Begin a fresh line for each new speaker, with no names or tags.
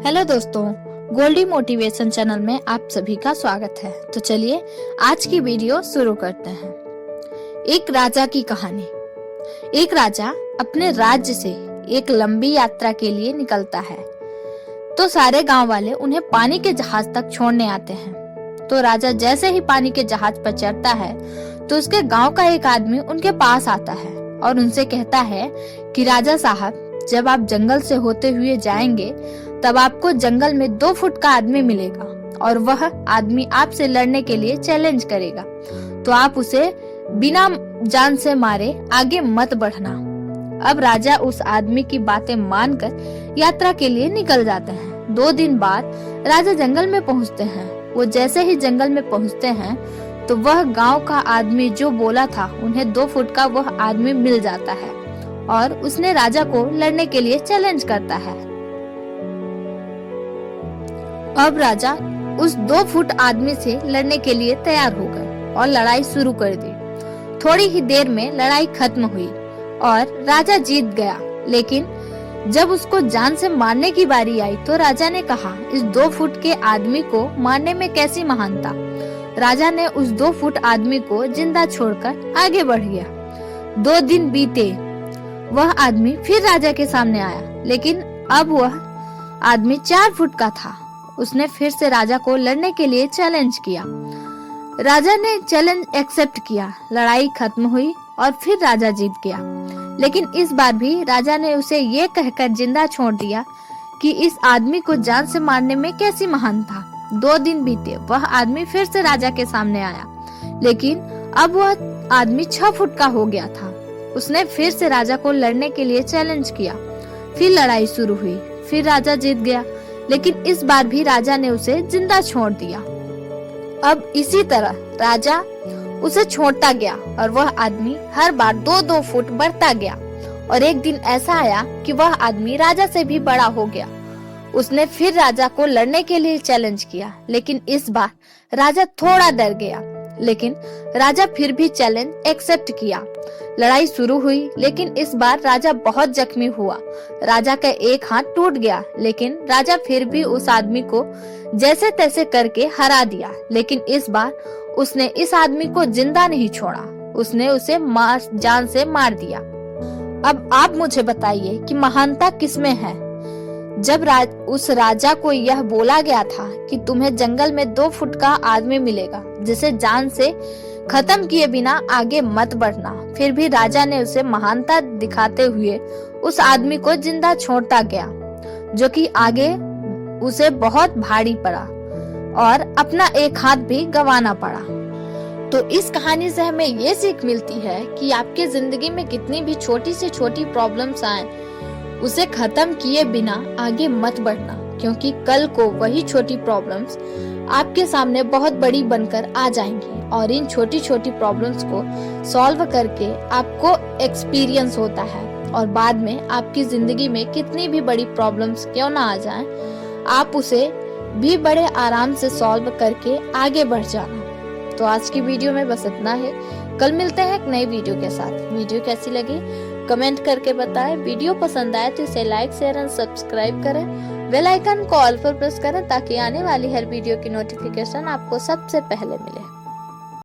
Hello दोस्तों, Goldy motivation channel में आप सभी का स्वागत है। तो चलिए आज की वीडियो शुरू करते हैं। एक राजा की कहानी। एक राजा अपने राज्य से एक लंबी यात्रा के लिए निकलता है, तो सारे गांव वाले उन्हें पानी के जहाज तक छोड़ने आते हैं। तो राजा जैसे ही पानी के जहाज पर चढ़ता है तो उसके गांव का एक आदमी उनके पास आता है और उनसे कहता है कि राजा साहब, जब आप जंगल से होते हुए जाएंगे तब आपको जंगल में 2 फुट का आदमी मिलेगा और वह आदमी आपसे लड़ने के लिए चैलेंज करेगा, तो आप उसे बिना जान से मारे आगे मत बढ़ना। अब राजा उस आदमी की बातें मानकर यात्रा के लिए निकल जाते हैं। 2 दिन बाद राजा जंगल में पहुंचते हैं। वो जैसे ही जंगल में पहुंचते हैं तो वह गांव का आदमी जो बोला था उन्हें 2 फुट का वह आदमी मिल जाता है और उसने राजा को लड़ने के लिए चैलेंज करता है। अब राजा उस 2 फुट आदमी से लड़ने के लिए तैयार हो गए और लड़ाई शुरू कर दी। थोड़ी ही देर में लड़ाई खत्म हुई और राजा जीत गया। लेकिन जब उसको जान से मारने की बारी आई तो राजा ने कहा, इस 2 फुट के आदमी को मारने में कैसी महानता। राजा ने उस 2 फुट आदमी को जिंदा छोड़कर आगे बढ़ गया। 2 दिन बीते, वह आदमी फिर राजा के सामने आया, लेकिन अब वह आदमी 4 फुट का था। उसने फिर से राजा को लड़ने के लिए चैलेंज किया। राजा ने चैलेंज एक्सेप्ट किया। लड़ाई खत्म हुई और फिर राजा जीत गया। लेकिन इस बार भी राजा ने उसे ये कहकर जिंदा छोड़ दिया कि इस आदमी को जान से मारने में कैसी महानता। 2 दिन बीते, वह आदमी फिर से राजा के सामने आया, लेकिन अब वह आदमी 6 फुट का हो गया था। उसने फिर से राजा को लड़ने के लिए चैलेंज किया। फिर लड़ाई शुरू हुई। फिर राजा जीत गया, लेकिन इस बार भी राजा ने उसे जिंदा छोड़ दिया। अब इसी तरह राजा उसे छोड़ता गया और वह आदमी हर बार 2-2 फुट बढ़ता गया और एक दिन ऐसा आया कि वह आदमी राजा से भी बड़ा हो गया। उसने फिर राजा को लड़ने के लिए चैलेंज किया, लेकिन इस बार राजा थोड़ा डर गया, लेकिन राजा फिर भी चैलेंज एक्सेप्ट किया। लड़ाई शुरू हुई, लेकिन इस बार राजा बहुत जख्मी हुआ। राजा का एक हाथ टूट गया, लेकिन राजा फिर भी उस आदमी को जैसे तैसे करके हरा दिया। लेकिन इस बार उसने इस आदमी को जिंदा नहीं छोड़ा, उसने उसे जान से मार दिया। अब आप मुझे बताइए कि महानता किसमें है। जब उस राजा को यह बोला गया था कि तुम्हें जंगल में 2 फुट का आदमी मिलेगा जिसे जान से खत्म किए बिना आगे मत बढ़ना, फिर भी राजा ने उसे महानता दिखाते हुए उस आदमी को जिंदा छोड़ता गया, जो कि आगे उसे बहुत भारी पड़ा और अपना एक हाथ भी गंवाना पड़ा। तो इस कहानी से हमें ये सीख मिलती है कि आपके जिंदगी में कितनी भी छोटी से छोटी प्रॉब्लम्स आए, उसे खत्म किए बिना आगे मत बढ़ना, क्योंकि कल को वही छोटी प्रॉब्लम्स आपके सामने बहुत बड़ी बनकर आ जाएंगी और इन छोटी छोटी प्रॉब्लम्स को सॉल्व करके आपको एक्सपीरियंस होता है और बाद में आपकी जिंदगी में कितनी भी बड़ी प्रॉब्लम्स क्यों ना आ जाएं, आप उसे भी बड़े आराम से सॉल्व करके आगे बढ़ जाना। तो आज की वीडियो में बस इतना है। कल मिलते हैं एक नई वीडियो के साथ। वीडियो कैसी लगी कमेंट करके बताएं। वीडियो पसंद आए तो इसे लाइक, शेयर एंड सब्सक्राइब करें। बेल आइकन को ऑल पर प्रेस करें ताकि आने वाली हर वीडियो की नोटिफिकेशन आपको सबसे पहले मिले।